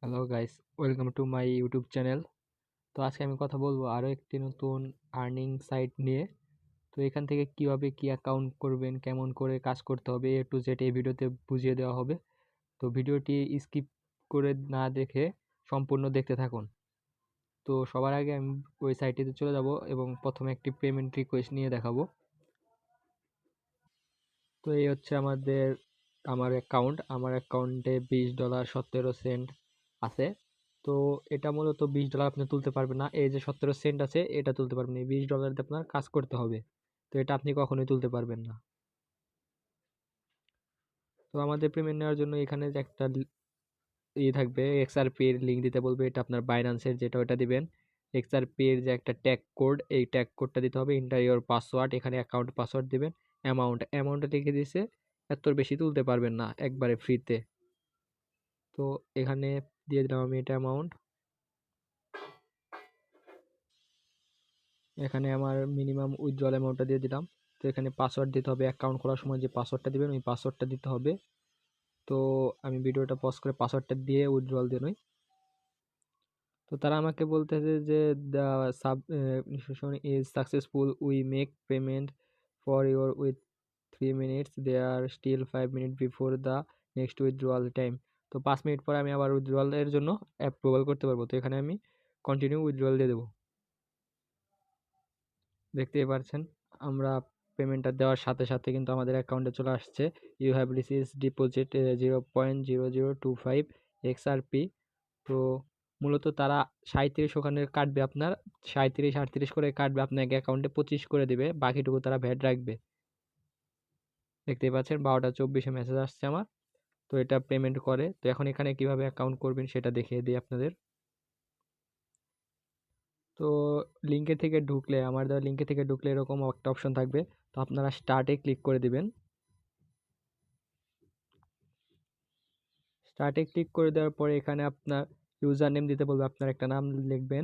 Hello guys, welcome to my YouTube channel. তো আজকে আমি কথা বলবো আরও একটি নতুন আর্নিং সাইট নিয়ে। তো এখান থেকে কিভাবে কি অ্যাকাউন্ট করবেন, কেমন করে কাজ করতে হবে, এ টু জেড এই ভিডিওতে বুঝিয়ে দেওয়া হবে। তো ভিডিওটি স্কিপ করে না দেখে সম্পূর্ণ দেখতে থাকুন। তো সবার আগে আমি ওই সাইটটিতে চলে যাব এবং প্রথমে একটি পেমেন্ট রিকোয়েস্ট নিয়ে দেখাবো। তো এই হচ্ছে আমার অ্যাকাউন্টে $20.17 আছে। তো এটা মূলত $20 আপনি তুলতে পারবেন না, এই যে 17 সেন্ট আছে এটা তুলতে পারবেন না। এই $20 দিয়ে আপনার কাজ করতে হবে, তো এটা আপনি কখনোই তুলতে পারবেন না। তো আমাদের পেমেন্ট নেওয়ার জন্য এখানে যে একটা থাকবে, XRP এর লিঙ্ক দিতে বলবে, এটা আপনার বাইন্যান্সের যেটা ওটা দিবেন। XRP এর যে একটা ট্যাগ কোড, এই ট্যাগ কোডটা দিতে হবে। এন্টার ইওর পাসওয়ার্ড, এখানে অ্যাকাউন্ট পাসওয়ার্ড দিবেন। অ্যামাউন্টটা লিখে দিয়েছে, এত বেশি তুলতে পারবেন না একবারে ফ্রিতে। তো এখানে দিয়ে দিলাম আমি এটা অ্যামাউন্ট। এখানে আমার মিনিমাম উইথড্রল অ্যামাউন্টটা দিয়ে দিলাম। তো এখানে পাসওয়ার্ড দিতে হবে, অ্যাকাউন্ট খোলার সময় যে পাসওয়ার্ডটা দিবেন ওই পাসওয়ার্ডটা দিতে হবে। তো আমি ভিডিওটা পজ করে পাসওয়ার্ডটা দিয়ে উইথড্রল দিয়ে নই। তো তারা আমাকে বলতেছে যে the sub institution is successful, we make payment for your with 3 minutes, they are still 5 minute before the next withdrawal time. তো 5 মিনিট পরে আমি আবার উইথড্রলের জন্য অ্যাপ্রুভাল করতে পারবো। তো এখানে আমি কন্টিনিউ উইথড্রল দিয়ে দেবো। দেখতেই পারছেন আমরা পেমেন্টটা দেওয়ার সাথে সাথে কিন্তু আমাদের অ্যাকাউন্টে চলে আসছে। You have received deposit 0.0025 XRP। তো মূলত তারা 37 ওখানে কাটবে, আপনার 37-38 করে কাটবে, আপনাকে অ্যাকাউন্টে 25 করে দিবে, বাকিটুকু তারা ভ্যাট রাখবে। দেখতেই পাচ্ছেন 12:24 মেসেজ আসছে আমার। তো এটা পেমেন্ট করে। তো এখন এখানে কিভাবে অ্যাকাউন্ট করবেন সেটা দেখিয়ে দিই আপনাদের। তো আমার দেওয়া লিঙ্কে থেকে ঢুকলে এরকম একটা অপশন থাকবে। তো আপনারা স্টার্টে ক্লিক করে দিবেন। স্টার্টে ক্লিক করে দেওয়ার পরে এখানে আপনার ইউজার নেম দিতে বলবে, আপনার একটা নাম লিখবেন,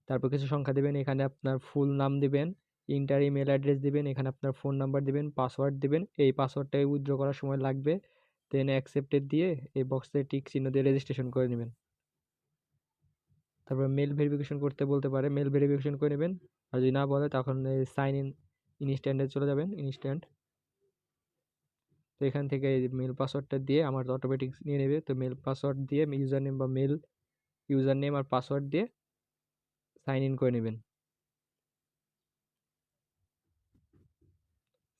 তারপর কিছু সংখ্যা দিবেন, এখানে আপনার ফুল নাম দিবেন, ইন্টার ইমেল অ্যাড্রেস দিবেন, এখানে আপনার ফোন নাম্বার দিবেন, পাসওয়ার্ড দিবেন। এই পাসওয়ার্ডটাই উইথড্র করার সময় লাগবে। দেন অ্যাকসেপ্টেড দিয়ে এই বক্সে টিক চিহ্ন দিয়ে রেজিস্ট্রেশন করে নেবেন। তারপর মেল ভেরিফিকেশন করতে বলতে পারে, মেল ভেরিফিকেশন করে নেবেন। আর যদি না বলে তখন সাইন ইন ইনস্ট্যান্টে চলে যাবেন, ইনস্ট্যান্ট। তো এখান থেকে মেল পাসওয়ার্ডটা দিয়ে আমার অটোমেটিক নিয়ে নেবে। তো মেল পাসওয়ার্ড দিয়ে ইউজার নেম আর পাসওয়ার্ড দিয়ে সাইন ইন করে নেবেন।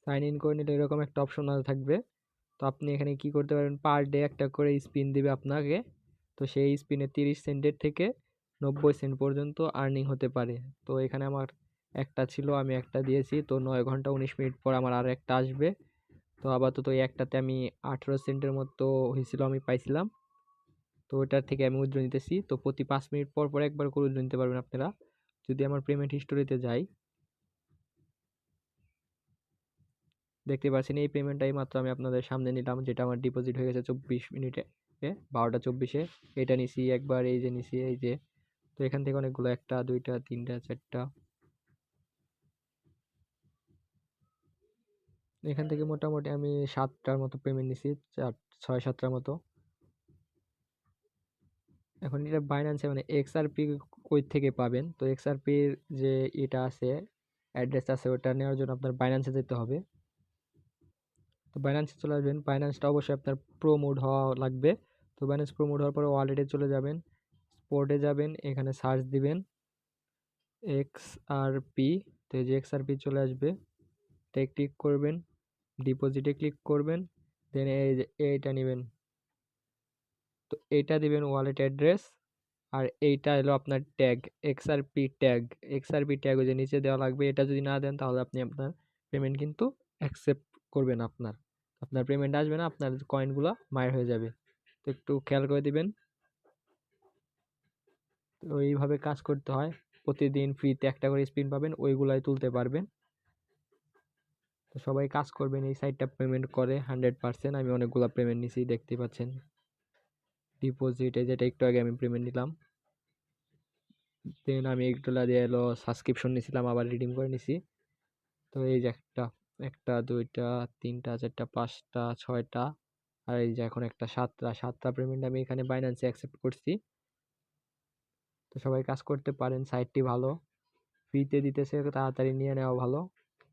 সাইন ইন করে নিলে এরকম একটা অপশন থাকবে। তো আপনি এখানে কি করতে পারেন, পার ডে একটা করে স্পিন দিবে আপনাকে। তো সেই স্পিনে 30 সেন্টের থেকে 90 সেন্ট পর্যন্ত আর্নিং হতে পারে। তো এখানে আমার একটা ছিল, আমি একটা দিয়েছি। তো 9 ঘন্টা 19 মিনিট পর আমার আরও একটা আসবে। তো আপাতত এই একটাতে আমি 18 সেন্টের মতো হয়েছিল, আমি পাইছিলাম। তো ওটার থেকে আমি উইথড্র নিতেছি। তো প্রতি 5 মিনিট পর পর একবার করে উইথড্র নিতে পারবেন আপনারা। যদি আমার পেমেন্ট হিস্টোরিতে যাই, দেখতে পাচ্ছেন এই পেমেন্টটাই মাত্র আমি আপনাদের সামনে নিলাম, যেটা আমার ডিপোজিট হয়ে গেছে 24 মিনিটে, 12:24। এটা নিছি একবার, এই যে নিছি, এই যে। তো এখান থেকে অনেকগুলো, একটা দুইটা তিনটা চারটা, এখান থেকে মোটামুটি আমি 7টার মতো পেমেন্ট নিছি, 6-7টার মতো। এখন এটা বাইন্যান্সে মানে XRP কই থেকে পাবেন, তো XRPর যে এটা আছে, অ্যাড্রেস আছে, ওটা নেওয়ার জন্য আপনার বাইন্যান্সে যেতে হবে। তো বাইন্যান্সে চলে আসবেন, বাইন্যান্সটা অবশ্যই আপনার প্রোমোড হওয়া লাগবে। তো বাইন্যান্স প্রোমোড হওয়ার পরে ওয়ালেটে চলে যাবেন, স্পোর্টে যাবেন, এখানে সার্চ দিবেন XRP। তো এই যে XRP চলে আসবে, এটাই ক্লিক করবেন, ডিপোজিটে ক্লিক করবেন। দেন এই যে এইটা নেবেন, তো এইটা দিবেন ওয়ালেট অ্যাড্রেস। আর এইটা হলো আপনার tag, XRP tag. XRP tag ওই যে নিচে দেওয়া লাগবে। এটা যদি না দেন তাহলে আপনি আপনার পেমেন্ট কিন্তু অ্যাকসেপ্ট করবেন আপনার, আপনার পেমেন্ট আসবে না, আপনার কয়েনগুলো মার হয়ে যাবে। তো একটু খেয়াল করে দিবেন। তো এইভাবে কাজ করতে হয়। প্রতিদিন ফ্রিতে একটা করে স্পিন পাবেন, ওইগুলাই তুলতে পারবেন। তো সবাই কাজ করবেন, এই সাইটটা পেমেন্ট করে 100%। আমি অনেকগুলো পেমেন্ট নিছি, দেখতে পাচ্ছেন ডিপোজিটে, যেটা একটু আগে আমি পেমেন্ট নিলাম। দেন আমি $1 দিয়ে এলো সাবস্ক্রিপশন নিছিলাম, আবার রিডিম করে নিছি। তো এই যে একটা, একটা দুইটা তিনটা চারটা পাঁচটা ছয়টা আর এই যে এখন একটা 7টা পেমেন্ট আমি এখানে বাইন্যান্সে অ্যাকসেপ্ট করছি। তো সবাই কাজ করতে পারেন, সাইটটি ভালো, ফ্রিতে দিতেছে, তাড়াতাড়ি নিয়ে নেওয়া ভালো।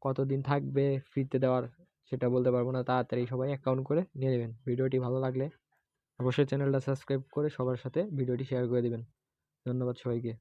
কতদিন থাকবে ফ্রিতে দেওয়ার সেটা বলতে পারবো না, তাড়াতাড়ি সবাই অ্যাকাউন্ট করে নিয়ে নেবেন। ভিডিওটি ভালো লাগলে অবশ্যই চ্যানেলটা সাবস্ক্রাইব করে সবার সাথে ভিডিওটি শেয়ার করে দিবেন। ধন্যবাদ সবাইকে।